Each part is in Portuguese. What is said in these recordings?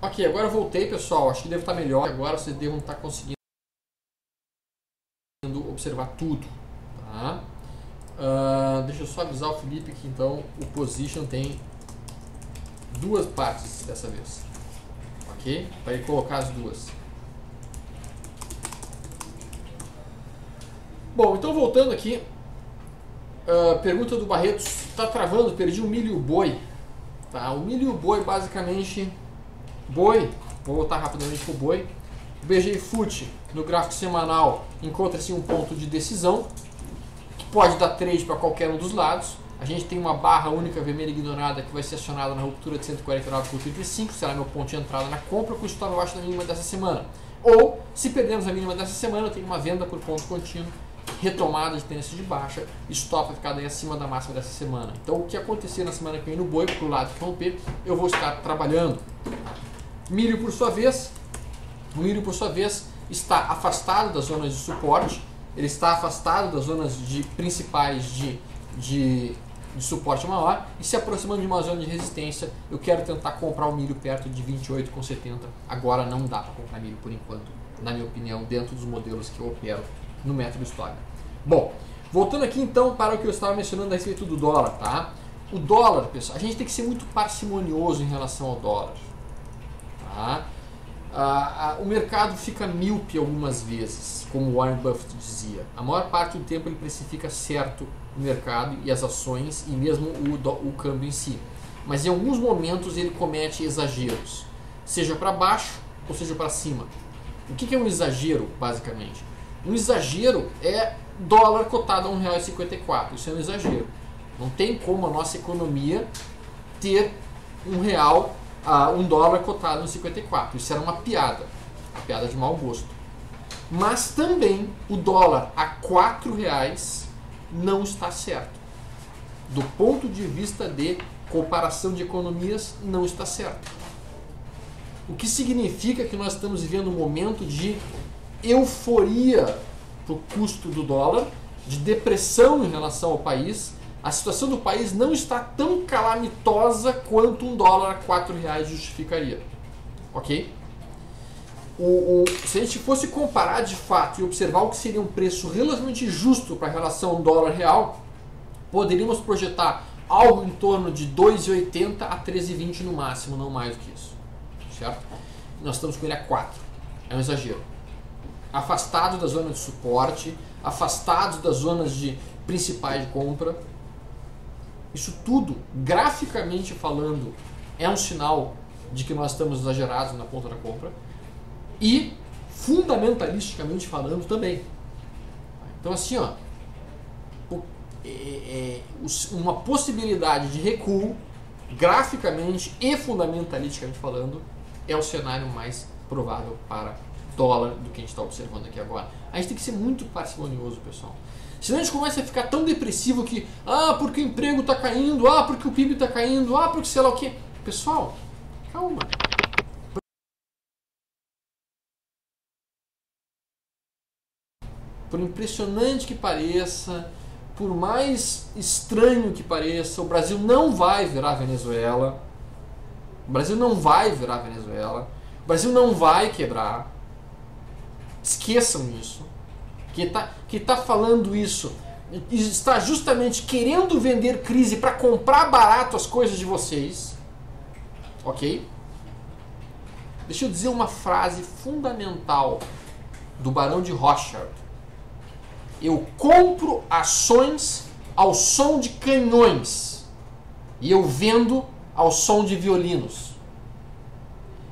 Ok, agora eu voltei, pessoal. Acho que deve estar melhor. Agora vocês devem estar conseguindo observar tudo. Tá? Deixa eu só avisar o Felipe que então o position tem duas partes dessa vez. Ok? Para ele colocar as duas. Bom, então voltando aqui. Pergunta do Barretos. Está travando, perdi o milho e o boi. Tá? O milho e o boi basicamente... Boi, vou voltar rapidamente para o boi. O BGI FUT no gráfico semanal encontra-se um ponto de decisão que pode dar trade para qualquer um dos lados. A gente tem uma barra única vermelha ignorada que vai ser acionada na ruptura de 149,35, será meu ponto de entrada na compra com o stop abaixo da mínima dessa semana. Ou, se perdermos a mínima dessa semana, eu tenho uma venda por ponto contínuo, retomada de tendência de baixa, stop vai ficar daí acima da máxima dessa semana. Então o que acontecer na semana que vem no boi, para o lado que romper, eu vou estar trabalhando. Milho por sua vez, o milho por sua vez está afastado das zonas de suporte, ele está afastado das zonas principais de suporte maior e se aproximando de uma zona de resistência. Eu quero tentar comprar o milho perto de 28,70. Agora não dá para comprar milho por enquanto, na minha opinião, dentro dos modelos que eu opero no método Stoller. Bom, voltando aqui então para o que eu estava mencionando a respeito do dólar, tá? O dólar, pessoal, a gente tem que ser muito parcimonioso em relação ao dólar. Tá? O mercado fica míope algumas vezes, como Warren Buffett dizia. A maior parte do tempo ele precifica certo o mercado e as ações e mesmo o câmbio em si. Mas em alguns momentos ele comete exageros, seja para baixo ou seja para cima. O que é um exagero, basicamente? Um exagero é dólar cotado a R$ 1,54. Isso é um exagero. Não tem como a nossa economia ter um dólar cotado em 54. Isso era uma piada de mau gosto. Mas também o dólar a R$ 4 não está certo. Do ponto de vista de comparação de economias, não está certo. O que significa que nós estamos vivendo um momento de euforia para o custo do dólar, de depressão em relação ao país. A situação do país não está tão calamitosa quanto um dólar a R$ 4 justificaria. Ok? Se a gente fosse comparar de fato e observar o que seria um preço relativamente justo para a relação dólar real, poderíamos projetar algo em torno de 2,80 a 13,20 no máximo, não mais do que isso. Certo? Nós estamos com ele a 4. É um exagero. Afastados da zona de suporte, afastados das zonas principais de compra. Isso tudo, graficamente falando, é um sinal de que nós estamos exagerados na ponta da compra e fundamentalisticamente falando também. Então assim, ó, uma possibilidade de recuo, graficamente e fundamentalisticamente falando, é o cenário mais provável para dólar do que a gente está observando aqui agora. A gente tem que ser muito parcimonioso, pessoal. Senão a gente começa a ficar tão depressivo que porque o emprego está caindo, porque o PIB está caindo, porque sei lá o que. Pessoal, calma. Por impressionante que pareça, por mais estranho que pareça, o Brasil não vai virar Venezuela. O Brasil não vai virar Venezuela. O Brasil não vai quebrar. Esqueçam isso. Quem tá falando isso está justamente querendo vender crise para comprar barato as coisas de vocês. Ok? Deixa eu dizer uma frase fundamental do Barão de Rothschild. Eu compro ações ao som de canhões e eu vendo ao som de violinos.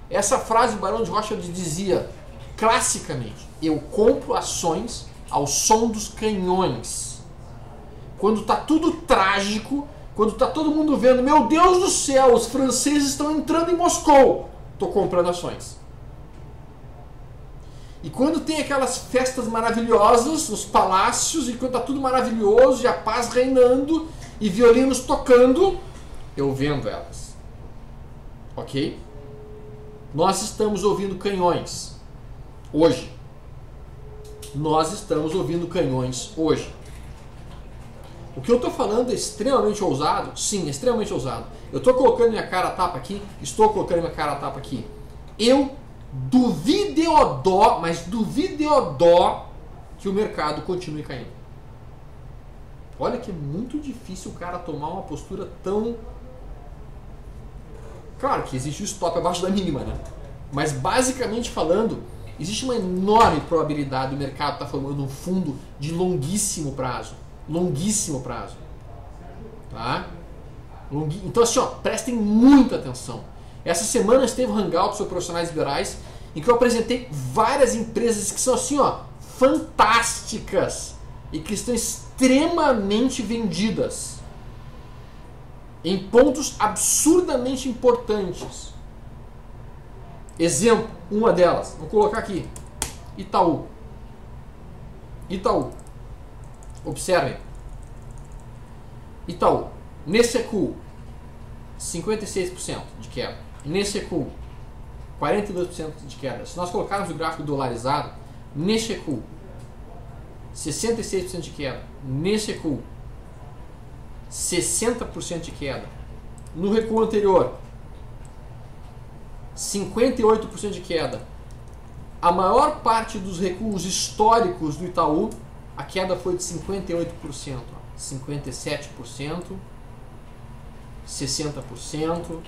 Essa frase do Barão de Rothschild dizia classicamente: eu compro ações ao som dos canhões. Quando está tudo trágico, quando está todo mundo vendo, meu Deus do céu, os franceses estão entrando em Moscou, estou comprando ações. E quando tem aquelas festas maravilhosas nos palácios, e quando está tudo maravilhoso e a paz reinando e violinos tocando, eu vendo elas. Ok? Nós estamos ouvindo canhões hoje. Nós estamos ouvindo canhões hoje. O que eu estou falando é extremamente ousado? Sim, extremamente ousado. Eu estou colocando minha cara a tapa aqui? Estou colocando minha cara a tapa aqui. eu duvido, mas duvido que o mercado continue caindo. Olha que é muito difícil o cara tomar uma postura tão... Claro que existe o stop abaixo da mínima, né? Mas basicamente falando, existe uma enorme probabilidade do mercado estar formando um fundo de longuíssimo prazo. Longuíssimo prazo. Tá? Então assim, ó, prestem muita atenção. Essa semana esteve o Hangout sobre profissionais liberais, em que eu apresentei várias empresas que são assim, ó, fantásticas e que estão extremamente vendidas em pontos absurdamente importantes. Exemplo, uma delas, vou colocar aqui, Itaú. Itaú. Observem. Itaú. Nesse recuo, 56% de queda. Nesse recuo, 42% de queda. Se nós colocarmos o gráfico dolarizado, nesse recuo, 66% de queda. Nesse recuo, 60% de queda. No recuo anterior, 58% de queda. A maior parte dos recuos históricos do Itaú, a queda foi de 58%, 57%, 60%.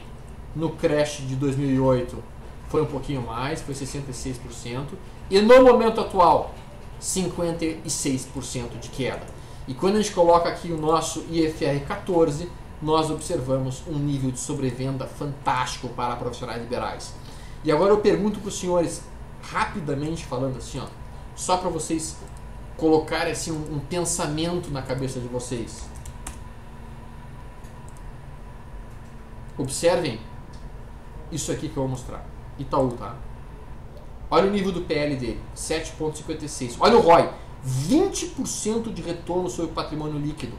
No crash de 2008 foi um pouquinho mais, foi 66%. E no momento atual, 56% de queda. E quando a gente coloca aqui o nosso IFR 14, nós observamos um nível de sobrevenda fantástico para profissionais liberais. E agora eu pergunto para os senhores, rapidamente falando assim, ó, só para vocês colocarem assim, um pensamento na cabeça de vocês. Observem isso aqui que eu vou mostrar. Itaú, tá? Olha o nível do PL dele, 7,56. Olha o ROI, 20% de retorno sobre o patrimônio líquido.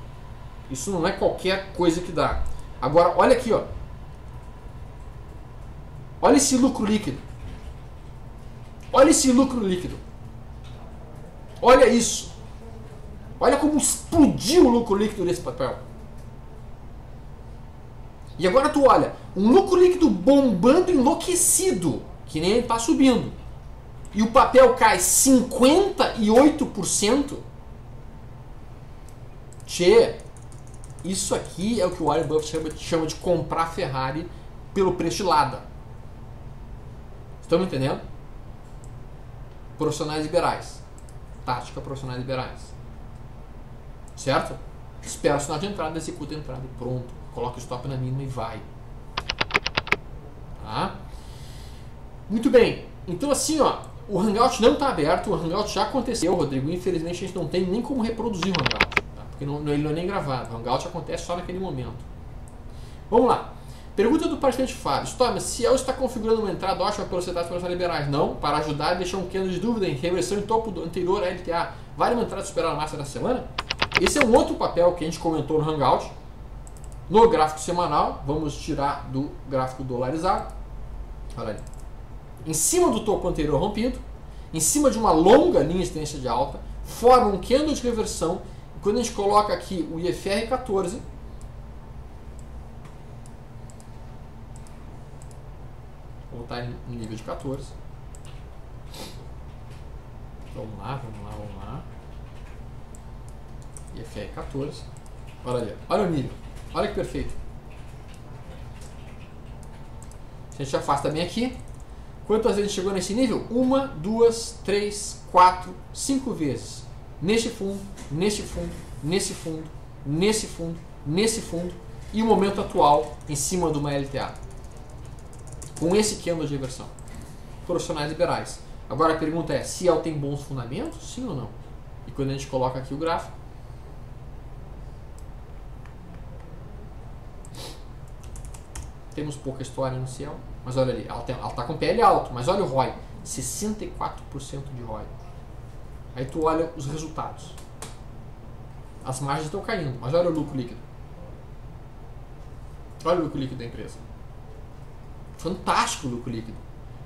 Isso não é qualquer coisa que dá. Agora, olha aqui, ó. Olha esse lucro líquido. Olha esse lucro líquido. Olha isso. Olha como explodiu o lucro líquido desse papel. E agora tu olha, um lucro líquido bombando enlouquecido, que nem ele está subindo. E o papel cai 58%. Tchê, isso aqui é o que o Warren Buffett chama de comprar Ferrari pelo preço de Lada. Estão me entendendo? Profissionais liberais. Tática profissionais liberais. Certo? Espera o sinal de entrada, executa a entrada e pronto. Coloca o stop na mínima e vai. Tá? Muito bem. Então assim, ó, o Hangout não está aberto, o Hangout já aconteceu, Rodrigo. Infelizmente a gente não tem nem como reproduzir o Hangout, tá? Porque ele não é nem gravado. O Hangout acontece só naquele momento. Vamos lá. Pergunta do participante Fábio. Storm, Ciel está configurando uma entrada ótima para velocidades para liberais? Não, para ajudar e deixar um pequeno de dúvida em reversão em topo do anterior a LTA. Vale uma entrada superar a massa da semana? Esse é um outro papel que a gente comentou no Hangout. No gráfico semanal, vamos tirar do gráfico dolarizado. Olha ali. Em cima do topo anterior rompido, em cima de uma longa linha de tendência de alta, forma um candle de reversão. E quando a gente coloca aqui o IFR 14, vou botar em nível de 14. Vamos lá. IFR 14. Olha ali, olha o nível. Olha que perfeito. A gente afasta bem aqui. Quantas vezes chegou nesse nível? 1, 2, 3, 4, 5 vezes. Neste fundo, neste fundo, nesse fundo, nesse fundo, nesse fundo. E o momento atual em cima de uma LTA. Com esse candle de reversão. Profissionais liberais. Agora a pergunta é, se ela tem bons fundamentos? Sim ou não? E quando a gente coloca aqui o gráfico, temos pouca história no Ciel, mas olha ali, ela está com PL alto, mas olha o ROI, 64% de ROI. Aí tu olha os resultados. As margens estão caindo, mas olha o lucro líquido. Olha o lucro líquido da empresa. Fantástico o lucro líquido.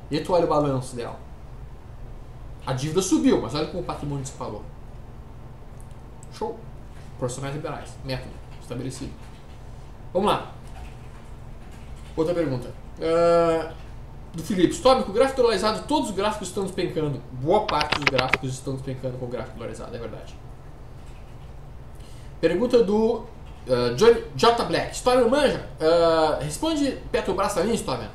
E aí tu olha o balanço dela. A dívida subiu, mas olha como o patrimônio disparou. Show. Profissionais liberais. Método estabelecido. Vamos lá. Outra pergunta. do Felipe. Histórico, gráfico dolarizado, todos os gráficos estão despencando. Boa parte dos gráficos estão despencando com o gráfico dolarizado, é verdade. Pergunta do J. Black. História manja? Responde Petrobras também, História.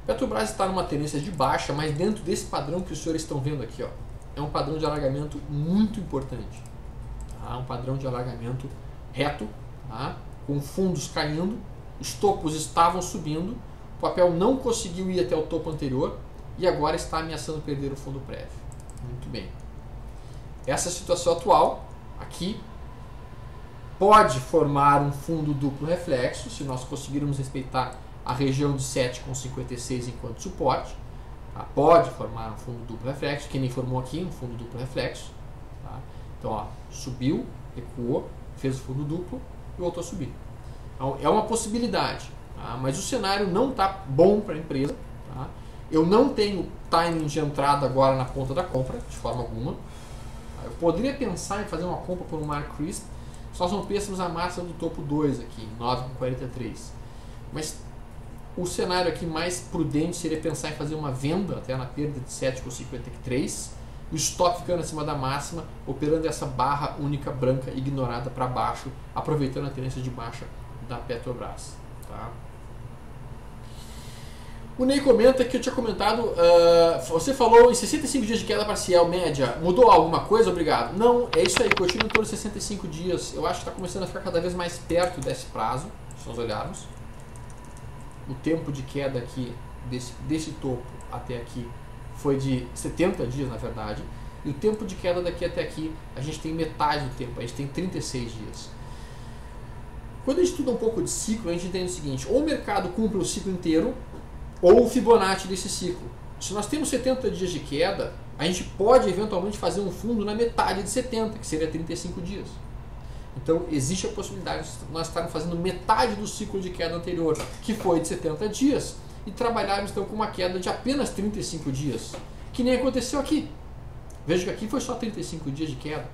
Petrobras está numa tendência de baixa, mas dentro desse padrão que os senhores estão vendo aqui, ó, é um padrão de alargamento muito importante. Tá? Um padrão de alargamento reto, tá? Com fundos caindo, os topos estavam subindo, o papel não conseguiu ir até o topo anterior e agora está ameaçando perder o fundo prévio. Muito bem. Essa situação atual aqui pode formar um fundo duplo reflexo, se nós conseguirmos respeitar a região de 7,56 enquanto suporte. Tá? Pode formar um fundo duplo reflexo, que nem formou aqui, um fundo duplo reflexo. Tá? Então, ó, subiu, recuou, fez o fundo duplo e voltou a subir. Então, é uma possibilidade, tá? Mas o cenário não está bom para a empresa. Tá? Eu não tenho timing de entrada agora na ponta da compra, de forma alguma. Eu poderia pensar em fazer uma compra por um Mark Crisp se nós rompêssemos a máxima do topo 2 aqui, 9,43. Mas o cenário aqui mais prudente seria pensar em fazer uma venda até na perda de 7,53, o stop ficando acima da máxima, operando essa barra única branca ignorada para baixo, aproveitando a tendência de baixa da Petrobras. Tá? O Ney comenta que eu tinha comentado, você falou em 65 dias de queda parcial média, mudou alguma coisa? Obrigado. Não, é isso aí, continua em torno de 65 dias. Eu acho que está começando a ficar cada vez mais perto desse prazo, se nós olharmos. O tempo de queda aqui, desse topo até aqui, foi de 70 dias, na verdade. E o tempo de queda daqui até aqui, a gente tem metade do tempo, a gente tem 36 dias. Quando a gente estuda um pouco de ciclo, a gente entende o seguinte, ou o mercado cumpre o ciclo inteiro, ou o Fibonacci desse ciclo. Se nós temos 70 dias de queda, a gente pode eventualmente fazer um fundo na metade de 70, que seria 35 dias. Então existe a possibilidade de nós estarmos fazendo metade do ciclo de queda anterior, que foi de 70 dias, e trabalharmos então com uma queda de apenas 35 dias, que nem aconteceu aqui. Veja que aqui foi só 35 dias de queda.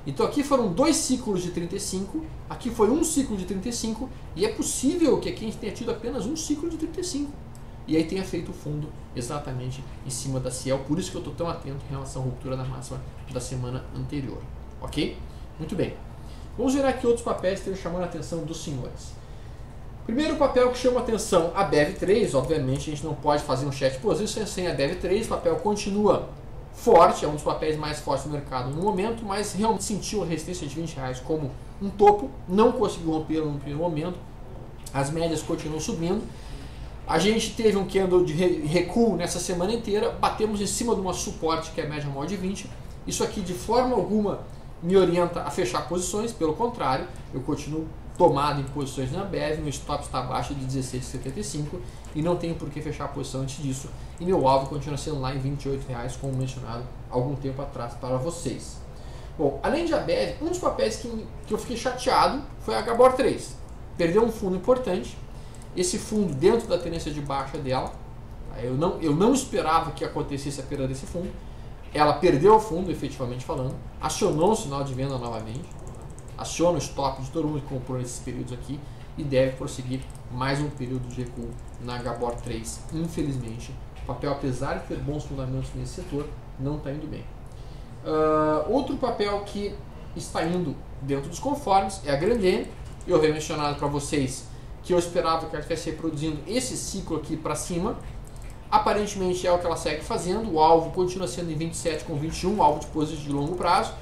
Então aqui foram 2 ciclos de 35, aqui foi um ciclo de 35, e é possível que aqui a gente tenha tido apenas um ciclo de 35. E aí tenha feito o fundo exatamente em cima da Ciel, por isso que eu estou tão atento em relação à ruptura da máxima da semana anterior. Ok? Muito bem. Vamos ver aqui outros papéis que estão chamando a atenção dos senhores. Primeiro papel que chama a atenção, a BEV3, obviamente a gente não pode fazer um chat position sem a BEV3, o papel continua forte, é um dos papéis mais fortes do mercado no momento, mas realmente sentiu a resistência de R$20 como um topo, não conseguiu romper no primeiro momento, as médias continuam subindo. A gente teve um candle de recuo nessa semana inteira, batemos em cima de uma suporte que é a média móvel de 20. Isso aqui de forma alguma me orienta a fechar posições, pelo contrário, eu continuo tomado em posições na BEV, meu stop está abaixo de 16,75 e não tenho por que fechar a posição antes disso. E meu alvo continua sendo lá em R$28, como mencionado algum tempo atrás para vocês. Bom, além de a BEV, um dos papéis que eu fiquei chateado foi a Gabor 3. Perdeu um fundo importante. Esse fundo dentro da tendência de baixa dela, eu não esperava que acontecesse a perda desse fundo. Ela perdeu o fundo, efetivamente falando, acionou o sinal de venda novamente, aciona o stop de todo mundo que comprou nesses períodos aqui e deve prosseguir mais um período de recuo na Gabor 3. Infelizmente, o papel, apesar de ter bons fundamentos nesse setor, não está indo bem. Outro papel que está indo dentro dos conformes é a Grandene. Eu havia mencionado para vocês que eu esperava que ela estivesse reproduzindo esse ciclo aqui para cima. Aparentemente é o que ela segue fazendo. O alvo continua sendo em 27,21, o alvo de posição de longo prazo.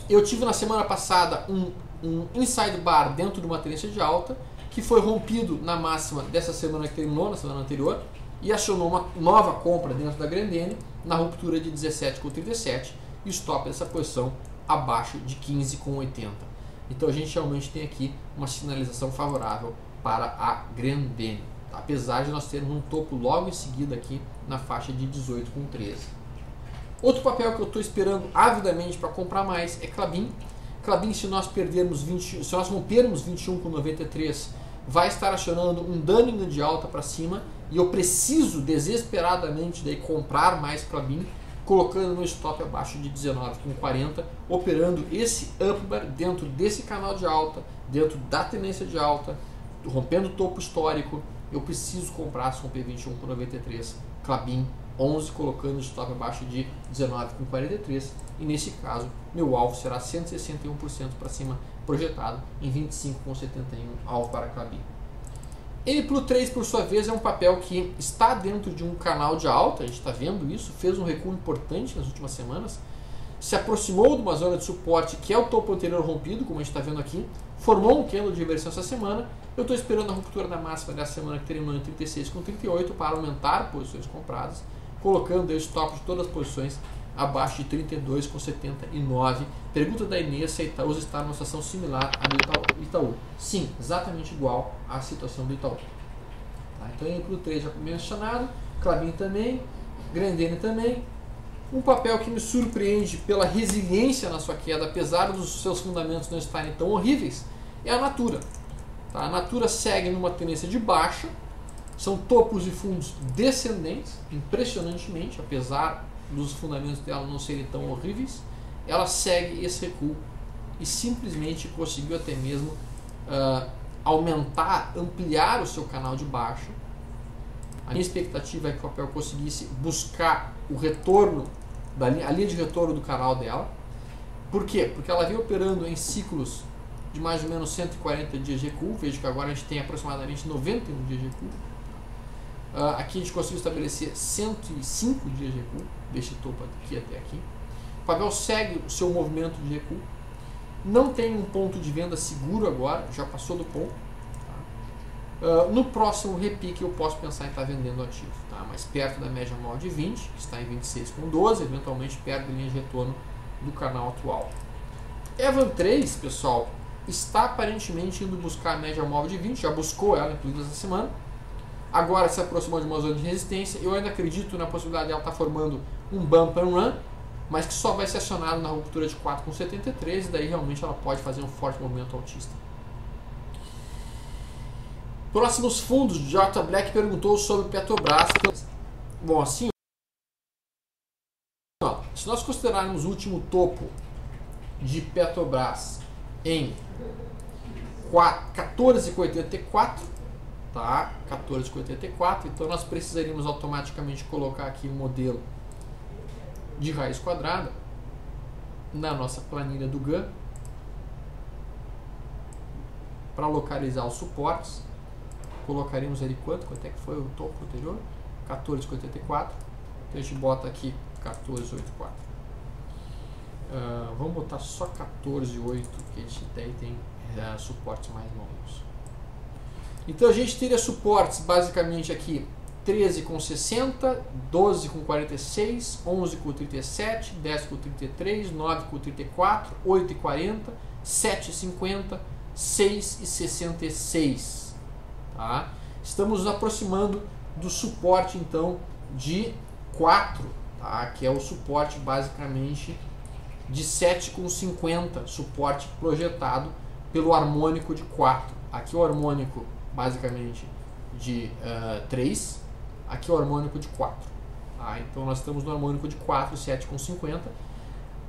Eu tive na semana passada um inside bar dentro de uma tendência de alta, que foi rompido na máxima dessa semana que terminou, na semana anterior, e acionou uma nova compra dentro da Grandene na ruptura de 17,37 e o stop dessa posição abaixo de 15,80. Então a gente realmente tem aqui uma sinalização favorável para a Grandene, apesar de nós termos um topo logo em seguida aqui na faixa de 18,13. Outro papel que eu estou esperando avidamente para comprar mais é Klabin. Klabin, se nós rompermos 21,93, vai estar acionando um dunning de alta para cima e eu preciso desesperadamente daí comprar mais Klabin, colocando no stop abaixo de 19,40, operando esse upbar dentro desse canal de alta, dentro da tendência de alta, rompendo o topo histórico, eu preciso comprar som P21 por 93, Klabin 11, colocando o stop abaixo de 19,43, e nesse caso meu alvo será 161% para cima, projetado em 25,71 alvo para Klabin. N+3, por sua vez, é um papel que está dentro de um canal de alta, a gente está vendo isso, fez um recuo importante nas últimas semanas, se aproximou de uma zona de suporte que é o topo anterior rompido, como a gente está vendo aqui, formou um candle de reversão essa semana. Eu estou esperando a ruptura da máxima dessa semana, que terminou em 36,38, para aumentar posições compradas, colocando o stop de todas as posições abaixo de 32,79. Pergunta da Inês se a Itaúsa está numa situação similar à do Itaú. Sim, exatamente igual à situação do Itaú. Tá? Então, N+3 já mencionado, Klabin também, Grendene também. Um papel que me surpreende pela resiliência na sua queda, apesar dos seus fundamentos não estarem tão horríveis, é a Natura. Tá? A Natura segue numa tendência de baixa, são topos e fundos descendentes, impressionantemente, apesar dos fundamentos dela não serem tão horríveis, ela segue esse recuo e simplesmente conseguiu até mesmo ampliar o seu canal de baixa. A minha expectativa é que o papel conseguisse buscar o retorno, a linha de retorno do canal dela. Por quê? Porque ela vem operando em ciclos de mais ou menos 140 dias de recuo. Vejo que agora a gente tem aproximadamente 91 dias de recuo. Aqui a gente conseguiu estabelecer 105 dias de recuo, deste topo aqui até aqui. O papel segue o seu movimento de recuo. Não tem um ponto de venda seguro agora, já passou do ponto. No próximo repique eu posso pensar em estar vendendo ativo, tá? Mais perto da média móvel de 20, que está em 26,12, eventualmente perto da linha de retorno do canal atual. Evan 3, pessoal, está aparentemente indo buscar a média móvel de 20, já buscou ela inclusive essa semana, agora se aproximou de uma zona de resistência. Eu ainda acredito na possibilidade de ela estar formando um bump and run, mas que só vai ser acionado na ruptura de 4,73, e daí realmente ela pode fazer um forte movimento altista. Próximos fundos, J. Black perguntou sobre Petrobras. Bom, assim, ó, se nós considerarmos o último topo de Petrobras em 14,84, tá? 14,84, então nós precisaríamos automaticamente colocar aqui um modelo de raiz quadrada na nossa planilha do GAN para localizar os suportes. Colocaríamos ali quanto é que foi o topo anterior? 14,84. Então a gente bota aqui 14,84. Vamos botar só 14,8, que a gente tem suportes mais longos. Então a gente teria suportes basicamente aqui 13,60, 12,46, 11,37, 10,33, 9,34, 8,40, 7,50, 6,66. Tá? Estamos nos aproximando do suporte então de 4, tá? Que é o suporte basicamente de 7,50, suporte projetado pelo harmônico de 4. Aqui o harmônico basicamente de 3, aqui o harmônico de 4. Tá? Então nós estamos no harmônico de 4, 7,50.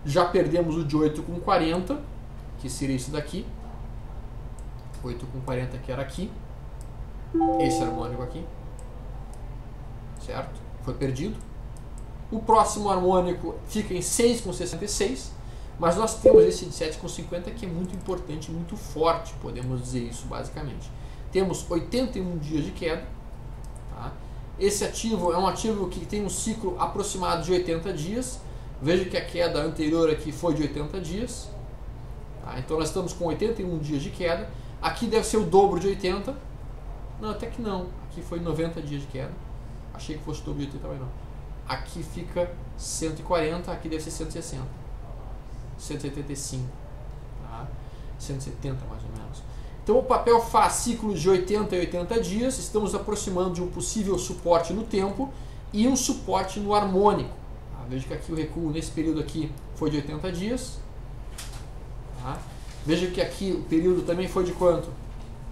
Já perdemos o de 8,40, que seria isso daqui. 8,40 que era aqui. Esse harmônico aqui, certo? Foi perdido. O próximo harmônico fica em 6,66, mas nós temos esse de 7,50 que é muito importante, muito forte, podemos dizer isso basicamente. Temos 81 dias de queda. Tá? Esse ativo é um ativo que tem um ciclo aproximado de 80 dias. Veja que a queda anterior aqui foi de 80 dias. Tá? Então nós estamos com 81 dias de queda. Aqui deve ser o dobro de 80. Não, até que não. Aqui foi 90 dias de queda. Achei que fosse dobro de 80, mas não. Aqui fica 140, aqui deve ser 160. 175. Tá? 170 mais ou menos. Então o papel faz ciclos de 80 e 80 dias. Estamos aproximando de um possível suporte no tempo e um suporte no harmônico. Tá? Veja que aqui o recuo nesse período aqui foi de 80 dias. Tá? Veja que aqui o período também foi de quanto?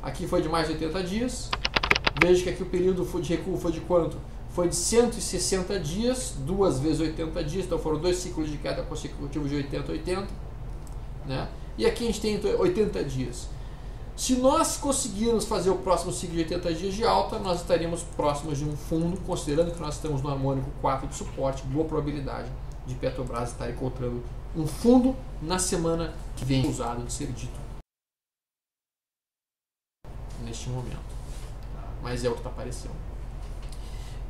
Aqui foi de mais de 80 dias. Veja que aqui o período de recuo foi de quanto? Foi de 160 dias, 2 vezes 80 dias, então foram 2 ciclos de queda consecutivos de 80 a 80. Né? E aqui a gente tem 80 dias. Se nós conseguirmos fazer o próximo ciclo de 80 dias de alta, nós estaríamos próximos de um fundo, considerando que nós estamos no harmônico 4 de suporte, boa probabilidade de Petrobras estar encontrando um fundo na semana que vem, usado de ser dito neste momento. Mas é o que está aparecendo.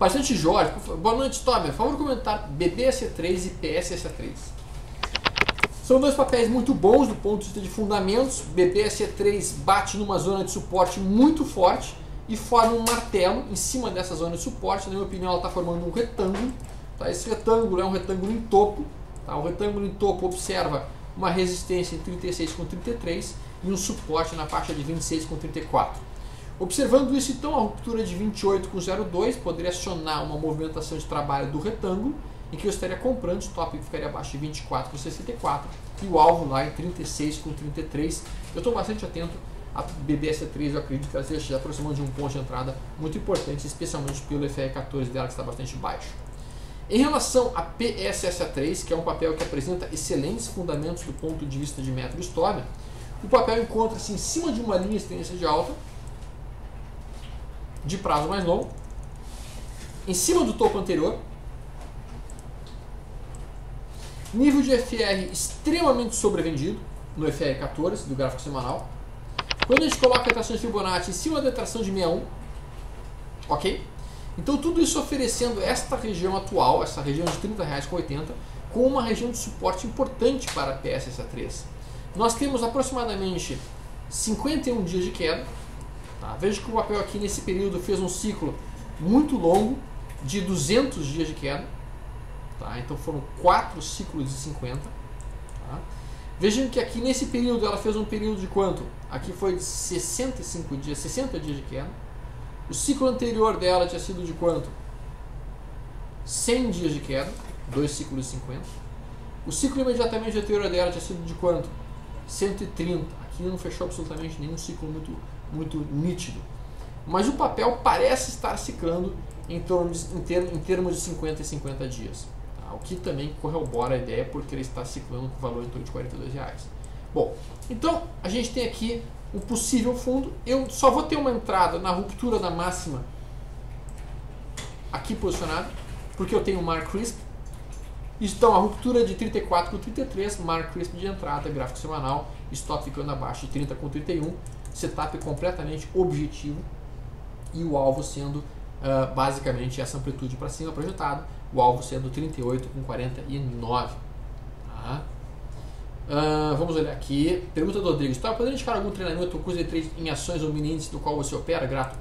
Bastante Jorge, boa noite, Tomer. Por favor, comentar BBSA3 e PSSA3. São dois papéis muito bons do ponto de vista de fundamentos. BBSA3 bate numa zona de suporte muito forte e forma um martelo em cima dessa zona de suporte. Na minha opinião, ela está formando um retângulo. Tá? Esse retângulo é um retângulo em topo. Tá? O retângulo em topo observa uma resistência em 36,33 e um suporte na faixa de 26,34. Observando isso, então, a ruptura de 28,02 poderia acionar uma movimentação de trabalho do retângulo, em que eu estaria comprando, o stop ficaria abaixo de 24,64 e o alvo lá em 36,33. Eu estou bastante atento a BBSA3, eu acredito que ela esteja se aproximando de um ponto de entrada muito importante, especialmente pelo FR14 dela, que está bastante baixo. Em relação a PSSA3, que é um papel que apresenta excelentes fundamentos do ponto de vista de método Stover, o papel encontra-se em cima de uma linha de tendência de alta, de prazo mais longo, em cima do topo anterior, nível de FR extremamente sobrevendido no FR14 do gráfico semanal. Quando a gente coloca a tração de Fibonacci em cima da tração de 61, ok? Então tudo isso oferecendo esta região atual, essa região de R$30,80, com uma região de suporte importante para a PSSA3. Nós temos aproximadamente 51 dias de queda. Tá? Veja que o papel aqui nesse período fez um ciclo muito longo de 200 dias de queda. Tá? Então foram 4 ciclos de 50. Tá? Vejam que aqui nesse período ela fez um período de quanto? Aqui foi de 65 dias, 60 dias de queda. O ciclo anterior dela tinha sido de quanto? 100 dias de queda, 2 ciclos de 50. O ciclo imediatamente anterior dela tinha sido de quanto? 130. Aqui não fechou absolutamente nenhum ciclo muito nítido. Mas o papel parece estar ciclando em termos de 50 e 50 dias. Tá? O que também corrobora a ideia, porque ele está ciclando com valor em torno de R$42. Bom, então a gente tem aqui um possível fundo. Eu só vou ter uma entrada na ruptura da máxima aqui posicionado, porque eu tenho um Mark Crisp. Então a ruptura de 34 com 33, Mark Crisp de entrada, gráfico semanal, stop ficando abaixo de 30 com 31, setup completamente objetivo e o alvo sendo basicamente essa amplitude para cima projetado, o alvo sendo 38 com 49. Tá? Vamos olhar aqui. Pergunta do Rodrigo: poderia indicar algum treinamento ou curso de trade em ações ou mini índice do qual você opera? Grato.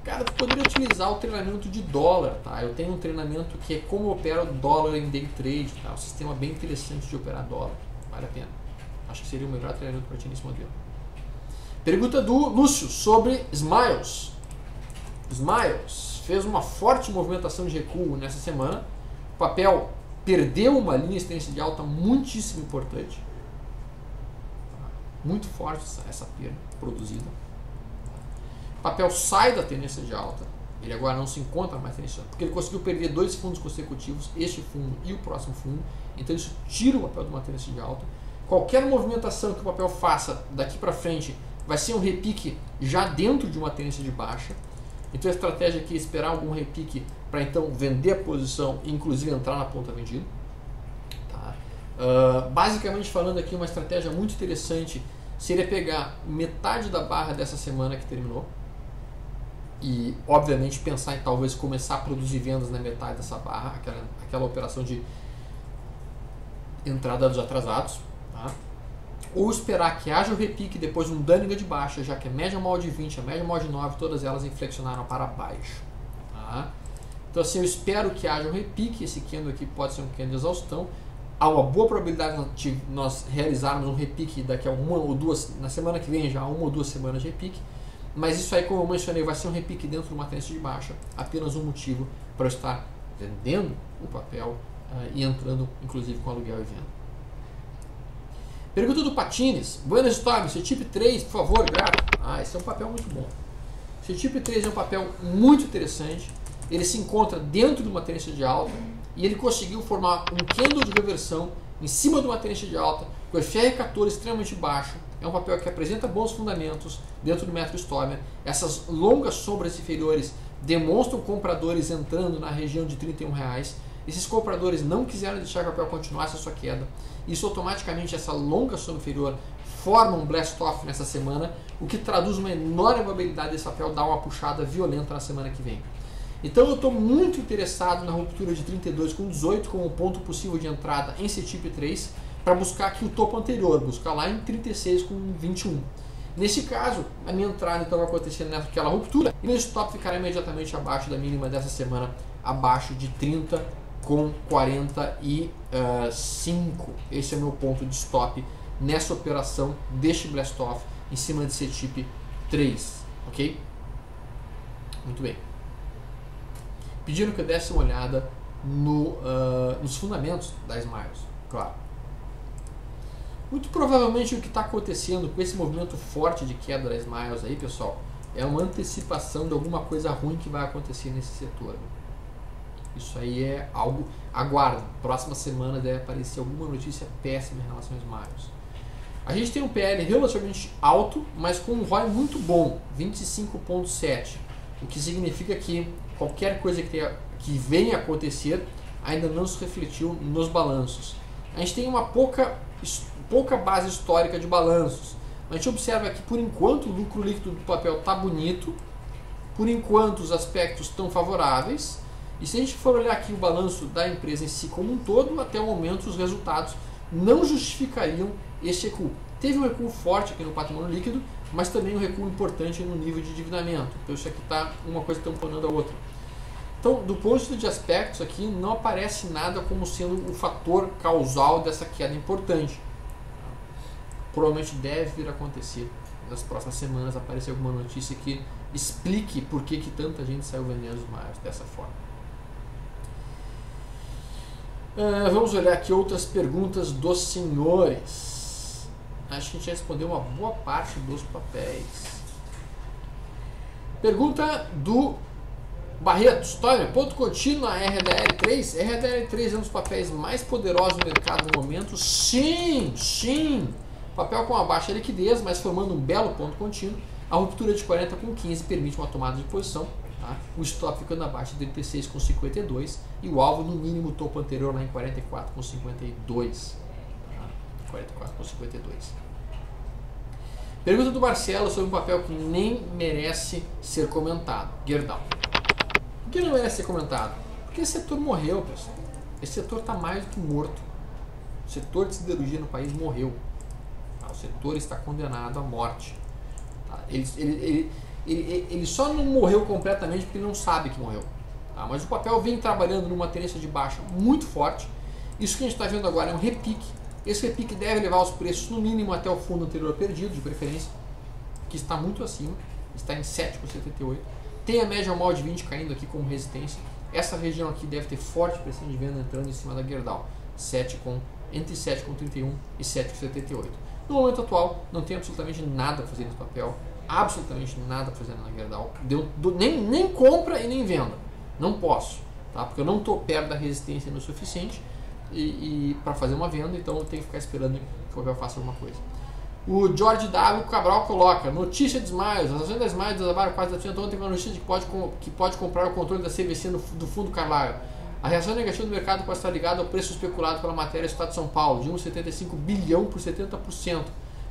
Cara, tu poderia utilizar o treinamento de dólar, tá? Eu tenho um treinamento que é como opera o dólar em day trade, tá? Um sistema bem interessante de operar dólar, vale a pena. Acho que seria o melhor treinamento para ti nesse modelo. Pergunta do Lúcio sobre Smiles. Smiles fez uma forte movimentação de recuo nessa semana. O papel perdeu uma linha de tendência de alta muitíssimo importante. Muito forte essa perda produzida. O papel sai da tendência de alta. Ele agora não se encontra mais tendência de alta, porque ele conseguiu perder 2 fundos consecutivos, este fundo e o próximo fundo. Então isso tira o papel de uma tendência de alta. Qualquer movimentação que o papel faça daqui para frente vai ser um repique já dentro de uma tendência de baixa. Então a estratégia aqui é esperar algum repique para então vender a posição e inclusive entrar na ponta vendida. Tá? Basicamente falando aqui, uma estratégia muito interessante seria pegar metade da barra dessa semana que terminou e obviamente pensar em talvez começar a produzir vendas na metade dessa barra, aquela operação de entrada dos atrasados. Tá? Ou esperar que haja o repique depois de um Dunninga de baixa, já que a média móvel de 20, a média móvel de 9, todas elas inflexionaram para baixo. Tá? Então assim, eu espero que haja um repique. Esse candle aqui pode ser um candle de exaustão. Há uma boa probabilidade de nós realizarmos um repique daqui a uma ou duas, na semana que vem já, 1 ou 2 semanas de repique. Mas isso aí, como eu mencionei, vai ser um repique dentro de uma tendência de baixa. Apenas um motivo para eu estar vendendo o papel e entrando inclusive com aluguel e venda. Pergunta do Patines: Buenas Storm, CTIP 3, por favor, grato. Esse é um papel muito bom. CTIP 3 é um papel muito interessante. Ele se encontra dentro de uma tendência de alta e ele conseguiu formar um candle de reversão em cima de uma tendência de alta, com o FR14 extremamente baixo, é um papel que apresenta bons fundamentos dentro do método Stover. Essas longas sombras inferiores demonstram compradores entrando na região de R$31. Esses compradores não quiseram deixar que o papel continuasse a sua queda. Isso automaticamente, essa longa sombra inferior, forma um blast off nessa semana, o que traduz uma enorme probabilidade desse papel dar uma puxada violenta na semana que vem. Então eu estou muito interessado na ruptura de 32,18 como ponto possível de entrada em CTIP 3, para buscar aqui o topo anterior, buscar lá em 36,21. Nesse caso, a minha entrada então vai acontecer naquela ruptura e meu stop ficará imediatamente abaixo da mínima dessa semana, abaixo de 30,45. Esse é o meu ponto de stop nessa operação deste blast off em cima de CTIP 3, ok? Muito bem. Pediram que eu desse uma olhada nos fundamentos da Smiles, claro. Muito provavelmente o que está acontecendo com esse movimento forte de queda da Smiles aí, pessoal, é uma antecipação de alguma coisa ruim que vai acontecer nesse setor. Isso aí é algo, aguardo. Próxima semana deve aparecer alguma notícia péssima em relação a Smiles. A gente tem um PL relativamente alto, mas com um ROI muito bom, 25,7, o que significa que qualquer coisa que venha a acontecer ainda não se refletiu nos balanços. A gente tem uma pouca base histórica de balanços. A gente observa que por enquanto o lucro líquido do papel está bonito, por enquanto os aspectos estão favoráveis, e se a gente for olhar aqui o balanço da empresa em si como um todo, até o momento os resultados não justificariam esse recuo. Teve um recuo forte aqui no patrimônio líquido, mas também um recuo importante no nível de endividamento. Então isso aqui está uma coisa tamponando a outra. Então, do ponto de vista de aspectos aqui, não aparece nada como sendo o fator causal dessa queda importante. Provavelmente deve vir a acontecer nas próximas semanas, aparecer alguma notícia que explique por que tanta gente saiu vendendo os maiores dessa forma. Vamos olhar aqui outras perguntas dos senhores. Acho que a gente já respondeu uma boa parte dos papéis. Pergunta do Barreto, história, ponto contínuo na RDL3. RDL3 é um dos papéis mais poderosos do mercado no momento. Sim, sim. Papel com uma baixa liquidez, mas formando um belo ponto contínuo. A ruptura de 40,15 permite uma tomada de posição. Tá? O stop ficando abaixo de 36,52 e o alvo no mínimo topo anterior lá em 44,52. Tá? 44,52. Pergunta do Marcelo sobre um papel que nem merece ser comentado. Gerdau. Por que não merece ser comentado? Porque esse setor morreu, pessoal. Esse setor está mais do que morto. O setor de siderurgia no país morreu. Tá? O setor está condenado à morte. Tá? Ele só não morreu completamente porque ele não sabe que morreu. Tá? Mas o papel vem trabalhando numa tendência de baixa muito forte. Isso que a gente está vendo agora é um repique. Esse repique deve levar os preços no mínimo até o fundo anterior perdido, de preferência, que está muito acima, está em 7,78. Tem a média móvel de 20 caindo aqui como resistência. Essa região aqui deve ter forte pressão de venda entrando em cima da Gerdau, entre 7,31 e 7,78. No momento atual, não tem absolutamente nada a fazer nesse papel, absolutamente nada a fazer na Gerdau. Nem compra e nem venda. Não posso, tá? Porque eu não estou perto da resistência no suficiente e para fazer uma venda, então eu tenho que ficar esperando que o papel faça alguma coisa. O Jorge W. Cabral coloca: notícia de Smiles, as ações da Smiles desabaram quase da frente. Ontem uma notícia de que pode comprar o controle da CVC do fundo Carlyle. A reação negativa do mercado pode estar ligada ao preço especulado pela matéria do Estado de São Paulo, de 1,75 bilhão por 70%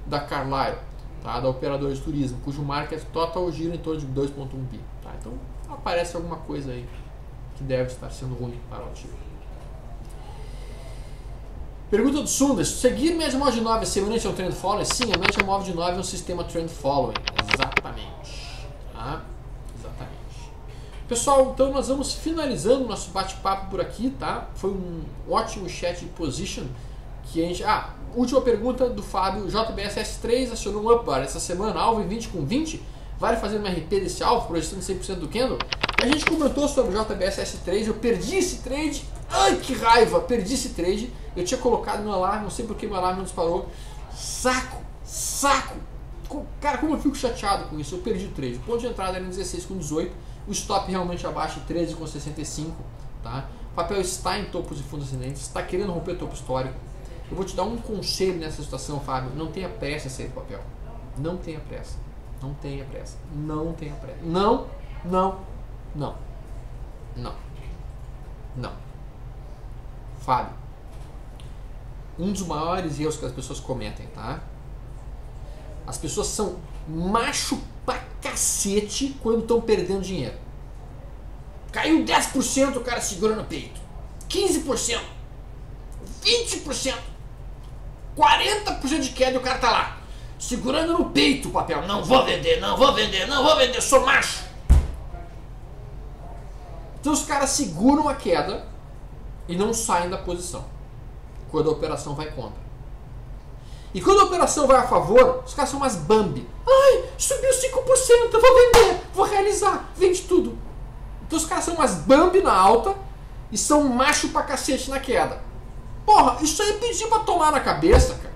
da Carlyle, tá? Da operadora de turismo, cujo market total gira em torno de 2,1 bi. Tá? Então aparece alguma coisa aí que deve estar sendo ruim para o ativo. Pergunta do Sundas: seguir média móvel de 9 é semelhante ao trend following? Sim, a média móvel de 9 é um sistema trend following. Exatamente. Tá? Exatamente. Pessoal, então nós vamos finalizando o nosso bate-papo por aqui, tá? Foi um ótimo chat de position que a gente... última pergunta do Fábio: JBS S3 acionou um up bar essa semana, alvo em 20,20. Vale fazer uma RP desse alvo, projetando 100% do candle? A gente comentou sobre o JBS S3, eu perdi esse trade. Ai, que raiva! Perdi esse trade. Eu tinha colocado meu alarme, não sei porque meu alarme não disparou. Saco! Cara, como eu fico chateado com isso. Eu perdi o trade. O ponto de entrada era em 16,18. O stop realmente abaixo de 13,65. Tá? O papel está em topos de fundos ascendentes, está querendo romper topo histórico. Eu vou te dar um conselho nessa situação, Fábio. Não tenha pressa em sair do papel. Não tenha pressa. Não tenha pressa. Não tenha pressa. Não, não, não. Não. Não. Fábio, um dos maiores erros que as pessoas cometem, tá? As pessoas são macho pra cacete quando estão perdendo dinheiro. Caiu 10%, o cara segura no peito. 15%. 20%. 40% de queda e o cara tá lá. Segurando no peito o papel. Não vou vender, não vou vender, não vou vender, sou macho. Então os caras seguram a queda e não saem da posição quando a operação vai contra. E quando a operação vai a favor, os caras são umas Bambi. Ai, subiu 5%, eu vou vender, vou realizar, vende tudo. Então os caras são umas Bambi na alta e são macho pra cacete na queda. Porra, isso aí pedir pra tomar na cabeça, cara.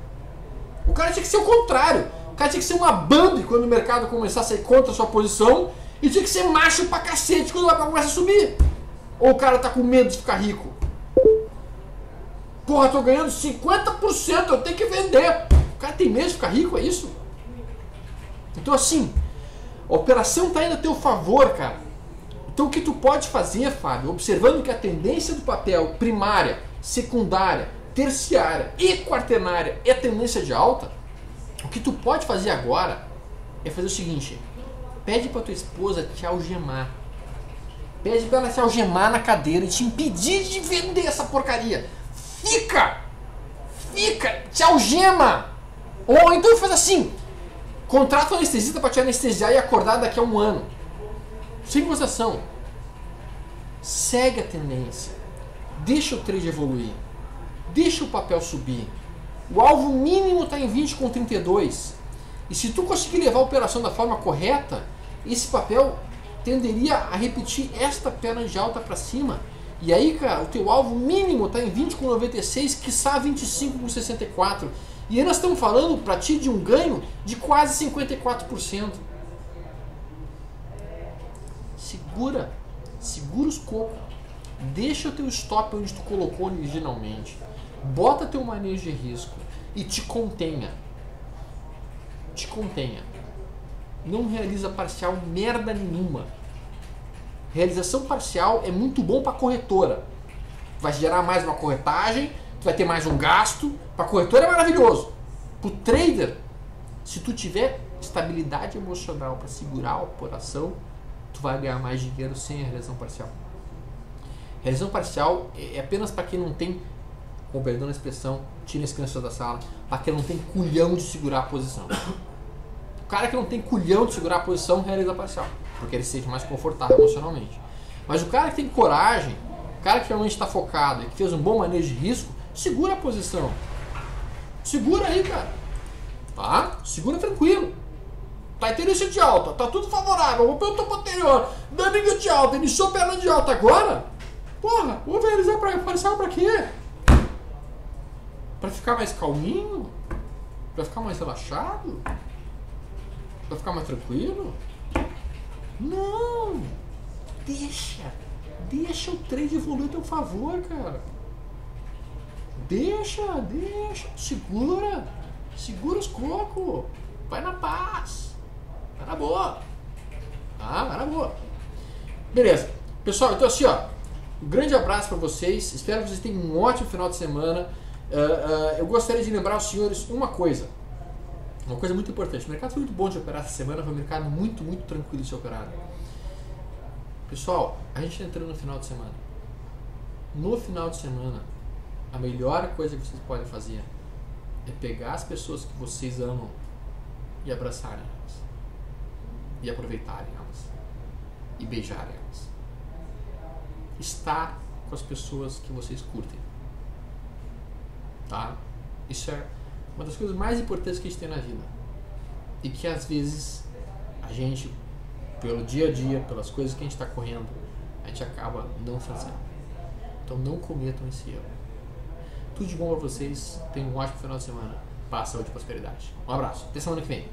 O cara tinha que ser o contrário. O cara tinha que ser uma Bambi quando o mercado começar a sair contra a sua posição e tinha que ser macho pra cacete quando o mercado começa a subir. Ou o cara tá com medo de ficar rico. Porra, tô ganhando 50%, eu tenho que vender. O cara tem medo de ficar rico, é isso? Então assim, a operação tá indo a teu favor, cara. Então o que tu pode fazer, Fábio, observando que a tendência do papel primária, secundária, terciária e quaternária é tendência de alta, o que tu pode fazer agora é fazer o seguinte: pede pra tua esposa te algemar. Pede pra ela te algemar na cadeira e te impedir de vender essa porcaria. Fica, te algema. Ou então faz assim, contrata um anestesista para te anestesiar e acordar daqui a um ano. Sem gozação. Segue a tendência. Deixa o trade evoluir. Deixa o papel subir. O alvo mínimo está em 20,32. E se tu conseguir levar a operação da forma correta, esse papel tenderia a repetir esta perna de alta para cima. E aí, cara, o teu alvo mínimo está em 20,96, quiçá 25,64. E aí nós estamos falando para ti de um ganho de quase 54%. Segura os cocos. Deixa o teu stop onde tu colocou originalmente. Bota teu manejo de risco e te contenha. Te contenha. Não realiza parcial merda nenhuma. Realização parcial é muito bom para corretora. Vai gerar mais uma corretagem, tu vai ter mais um gasto. Para corretora é maravilhoso. Para o trader, se tu tiver estabilidade emocional para segurar a operação, tu vai ganhar mais dinheiro sem a realização parcial. Realização parcial é apenas para quem não tem, com perdão na expressão, tira as crianças da sala, para quem não tem culhão de segurar a posição. O cara que não tem culhão de segurar a posição realiza parcial, porque ele se sente mais confortável emocionalmente. Mas o cara que tem coragem, o cara que realmente está focado e que fez um bom manejo de risco, segura a posição. Segura aí, cara. Tá? Segura tranquilo. Tá em tendência de alta, tá tudo favorável. Vou pelo topo anterior, dando de alta, iniciou perna de alta agora. Porra, vou realizar parcial pra quê? Pra ficar mais calminho? Pra ficar mais relaxado? Pra ficar mais tranquilo? Não! Deixa o trade evoluir a teu favor, cara. Deixa. Segura os cocos. Vai na paz. Vai na boa. Vai na boa. Beleza. Pessoal, então assim, ó. Um grande abraço para vocês. Espero que vocês tenham um ótimo final de semana. Eu gostaria de lembrar aos senhores uma coisa. Uma coisa muito importante. O mercado foi muito bom de operar essa semana. Foi um mercado muito, muito tranquilo de ser operado. Pessoal, a gente está entrando no final de semana. No final de semana, a melhor coisa que vocês podem fazer é pegar as pessoas que vocês amam e abraçarem elas. E aproveitarem elas. E beijarem elas. Estar com as pessoas que vocês curtem. Tá? Isso é uma das coisas mais importantes que a gente tem na vida. E que às vezes a gente, pelo dia a dia, pelas coisas que a gente está correndo, a gente acaba não fazendo. Então não cometam esse erro. Tudo de bom para vocês. Tenham um ótimo final de semana. Paz, saúde e prosperidade. Um abraço. Até semana que vem.